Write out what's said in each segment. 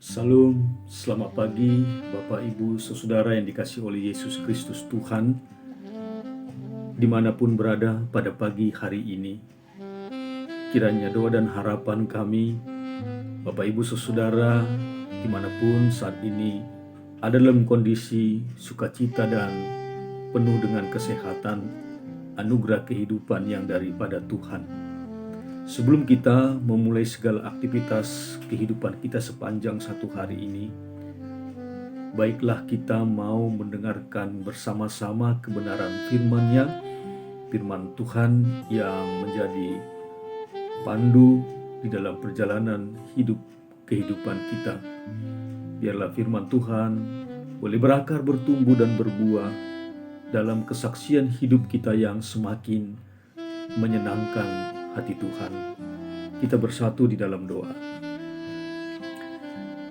Salam, selamat pagi Bapak Ibu Saudara yang dikasihi oleh Yesus Kristus Tuhan, dimanapun berada pada pagi hari ini. Kiranya doa dan harapan kami, Bapak Ibu Saudara, dimanapun saat ini ada dalam kondisi sukacita dan penuh dengan kesehatan, anugerah kehidupan yang daripada Tuhan. Sebelum kita memulai segala aktivitas kehidupan kita sepanjang satu hari ini, baiklah kita mau mendengarkan bersama-sama kebenaran firman-Nya, firman Tuhan yang menjadi pandu di dalam perjalanan hidup kehidupan kita. Biarlah firman Tuhan boleh berakar, bertumbuh dan berbuah dalam kesaksian hidup kita yang semakin menyenangkan hati Tuhan. Kita bersatu di dalam doa.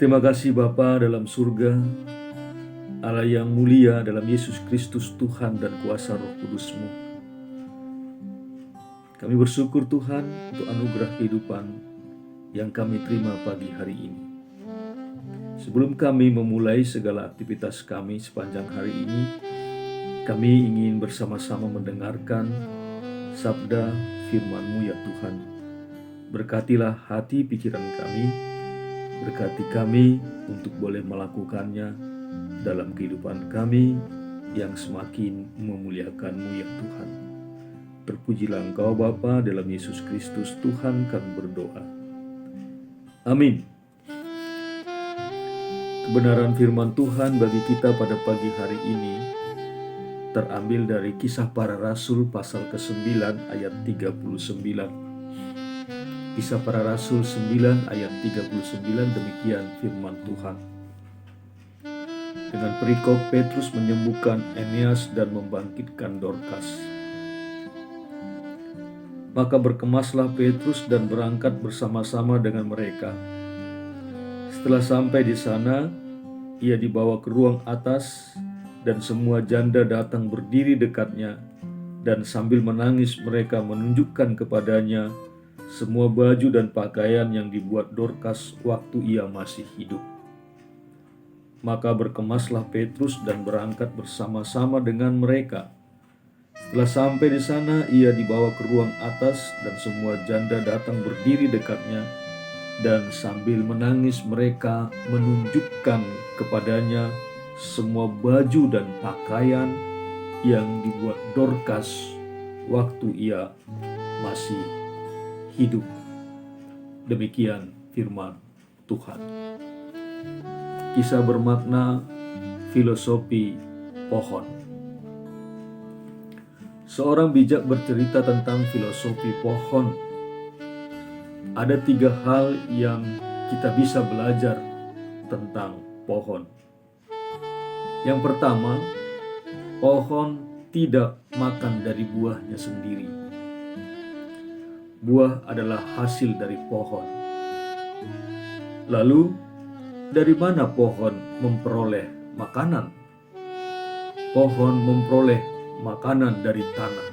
Terima kasih Bapa dalam surga, Allah yang mulia, dalam Yesus Kristus Tuhan dan kuasa Roh Kudus-Mu. Kami bersyukur Tuhan untuk anugerah kehidupan yang kami terima pagi hari ini. Sebelum kami memulai segala aktivitas kami sepanjang hari ini, kami ingin bersama-sama mendengarkan sabda firman-Mu ya Tuhan. Berkatilah hati pikiran kami, berkati kami untuk boleh melakukannya dalam kehidupan kami yang semakin memuliakan-Mu ya Tuhan. Terpujilah Engkau Bapa, dalam Yesus Kristus Tuhan kami berdoa. Amin. Kebenaran firman Tuhan bagi kita pada pagi hari ini terambil dari Kisah Para Rasul pasal ke-9 ayat 39. Kisah Para Rasul 9 ayat 39, demikian firman Tuhan. Dengan perikop Petrus menyembuhkan Eneas dan membangkitkan Dorkas. Maka berkemaslah Petrus dan berangkat bersama-sama dengan mereka. Setelah sampai di sana, ia dibawa ke ruang atas, dan semua janda datang berdiri dekatnya, dan sambil menangis mereka menunjukkan kepadanya semua baju dan pakaian yang dibuat Dorkas waktu ia masih hidup. Maka berkemaslah Petrus dan berangkat bersama-sama dengan mereka. Setelah sampai di sana, ia dibawa ke ruang atas, dan semua janda datang berdiri dekatnya, dan sambil menangis mereka menunjukkan kepadanya semua baju dan pakaian yang dibuat Dorkas waktu ia masih hidup. Demikian firman Tuhan. Kisah bermakna filosofi pohon. Seorang bijak bercerita tentang filosofi pohon. Ada 3 hal yang kita bisa belajar tentang pohon. Yang pertama, pohon tidak makan dari buahnya sendiri. Buah adalah hasil dari pohon. Lalu, dari mana pohon memperoleh makanan? Pohon memperoleh makanan dari tanah.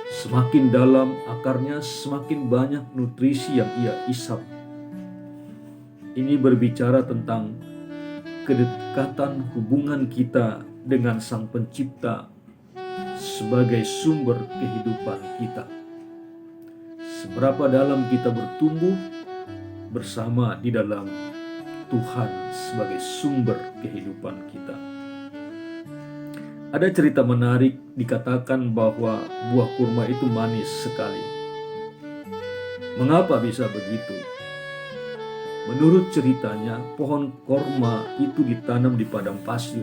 Semakin dalam akarnya, semakin banyak nutrisi yang ia isap. Ini berbicara tentang kedekatan hubungan kita dengan Sang Pencipta sebagai sumber kehidupan kita. Seberapa dalam kita bertumbuh bersama di dalam Tuhan sebagai sumber kehidupan kita. Ada cerita menarik, dikatakan bahwa buah kurma itu manis sekali. Mengapa bisa begitu? Menurut ceritanya, pohon kurma itu ditanam di padang pasir.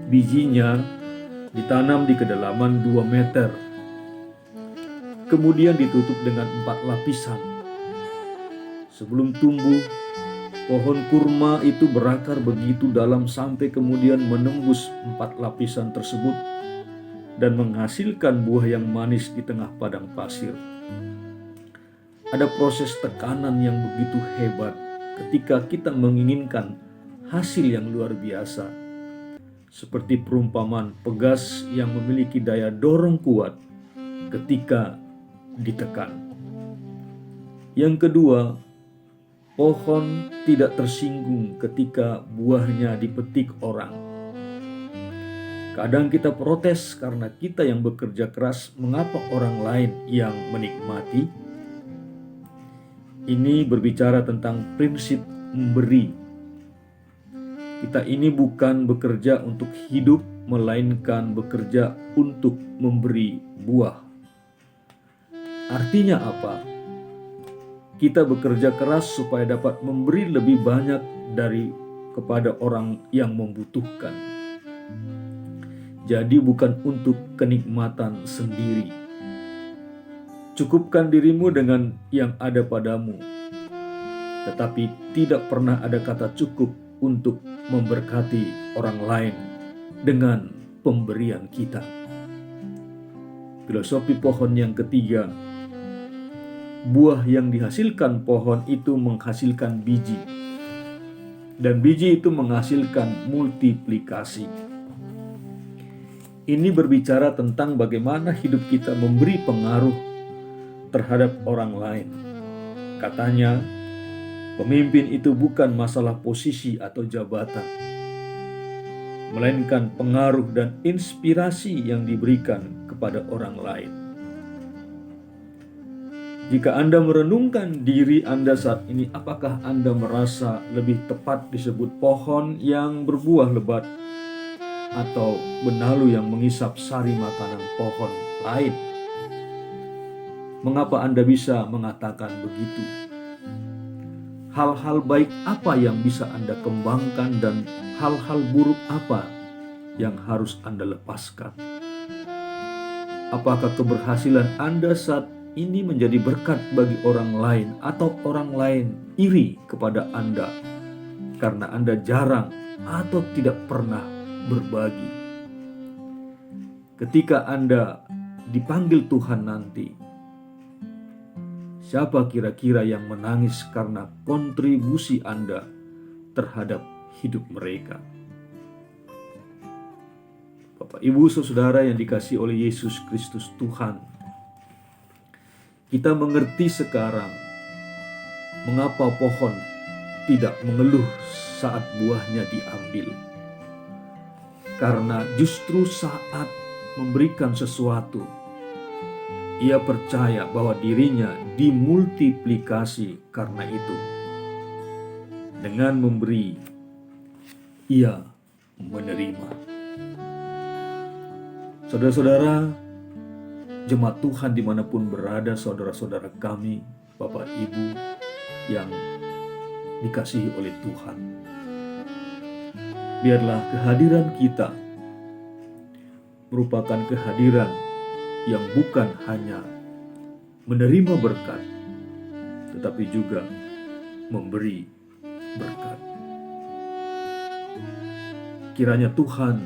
Bijinya ditanam di kedalaman 2 meter. Kemudian ditutup dengan 4 lapisan. Sebelum tumbuh, pohon kurma itu berakar begitu dalam sampai kemudian menembus 4 lapisan tersebut dan menghasilkan buah yang manis di tengah padang pasir. Ada proses tekanan yang begitu hebat ketika kita menginginkan hasil yang luar biasa. Seperti perumpamaan pegas yang memiliki daya dorong kuat ketika ditekan. Yang kedua, pohon tidak tersinggung ketika buahnya dipetik orang. Kadang kita protes karena kita yang bekerja keras, mengapa orang lain yang menikmati? Ini berbicara tentang prinsip memberi. Kita ini bukan bekerja untuk hidup, melainkan bekerja untuk memberi buah. Artinya apa? Kita bekerja keras supaya dapat memberi lebih banyak dari kepada orang yang membutuhkan. Jadi bukan untuk kenikmatan sendiri. Cukupkan dirimu dengan yang ada padamu, tetapi tidak pernah ada kata cukup untuk memberkati orang lain dengan pemberian kita. Filosofi pohon yang ketiga, buah yang dihasilkan pohon itu menghasilkan biji, dan biji itu menghasilkan multiplikasi. Ini berbicara tentang bagaimana hidup kita memberi pengaruh terhadap orang lain. Katanya, pemimpin itu bukan masalah posisi atau jabatan, melainkan pengaruh dan inspirasi yang diberikan kepada orang lain. Jika Anda merenungkan diri Anda saat ini, apakah Anda merasa lebih tepat disebut pohon yang berbuah lebat atau benalu yang mengisap sari makanan pohon lain? Mengapa Anda bisa mengatakan begitu? Hal-hal baik apa yang bisa Anda kembangkan dan hal-hal buruk apa yang harus Anda lepaskan? Apakah keberhasilan Anda saat ini menjadi berkat bagi orang lain atau orang lain iri kepada Anda karena Anda jarang atau tidak pernah berbagi? Ketika Anda dipanggil Tuhan nanti, siapa kira-kira yang menangis karena kontribusi Anda terhadap hidup mereka? Bapak, Ibu, Saudara yang dikasihi oleh Yesus Kristus Tuhan, kita mengerti sekarang mengapa pohon tidak mengeluh saat buahnya diambil. Karena justru saat memberikan sesuatu, ia percaya bahwa dirinya dimultiplikasi karena itu. Dengan memberi, ia menerima. Saudara-saudara, jemaat Tuhan dimanapun berada, saudara-saudara kami, Bapak Ibu yang dikasihi oleh Tuhan, biarlah kehadiran kita merupakan kehadiran yang bukan hanya menerima berkat, tetapi juga memberi berkat. Kiranya Tuhan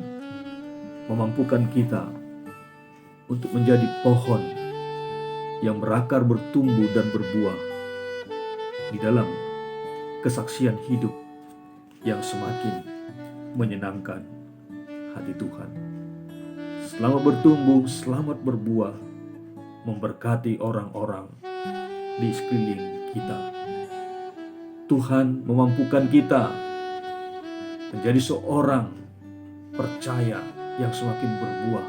memampukan kita untuk menjadi pohon yang berakar, bertumbuh, dan berbuah di dalam kesaksian hidup yang semakin menyenangkan hati Tuhan. Selamat bertumbuh, selamat berbuah, memberkati orang-orang di sekeliling kita. Tuhan memampukan kita menjadi seorang percaya yang semakin berbuah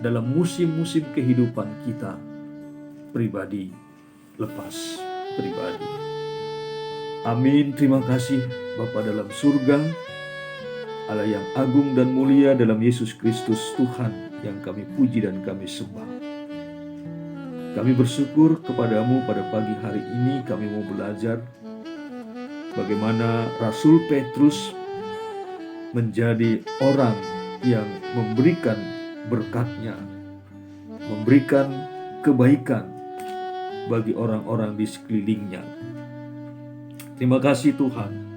dalam musim-musim kehidupan kita, pribadi lepas pribadi. Amin. Terima kasih Bapa dalam surga, Allah yang agung dan mulia, dalam Yesus Kristus Tuhan yang kami puji dan kami sembah. Kami bersyukur kepadamu pada pagi hari ini. Kami mau belajar bagaimana Rasul Petrus menjadi orang yang memberikan berkatnya, memberikan kebaikan bagi orang-orang di sekelilingnya. Terima kasih Tuhan.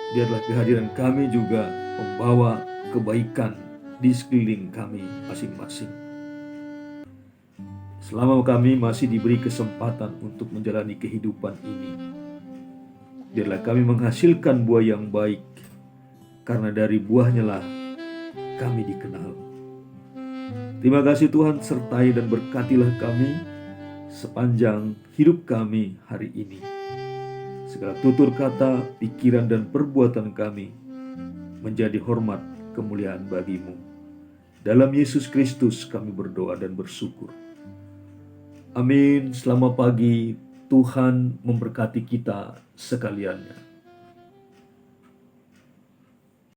Biarlah kehadiran kami juga membawa kebaikan di sekeliling kami masing-masing. Selama kami masih diberi kesempatan untuk menjalani kehidupan ini, biarlah kami menghasilkan buah yang baik, karena dari buahnya lah kami dikenal. Terima kasih Tuhan, sertai dan berkatilah kami sepanjang hidup kami hari ini. Segala tutur kata, pikiran, dan perbuatan kami menjadi hormat kemuliaan bagi-Mu. Dalam Yesus Kristus kami berdoa dan bersyukur. Amin. Selamat pagi. Tuhan memberkati kita sekaliannya.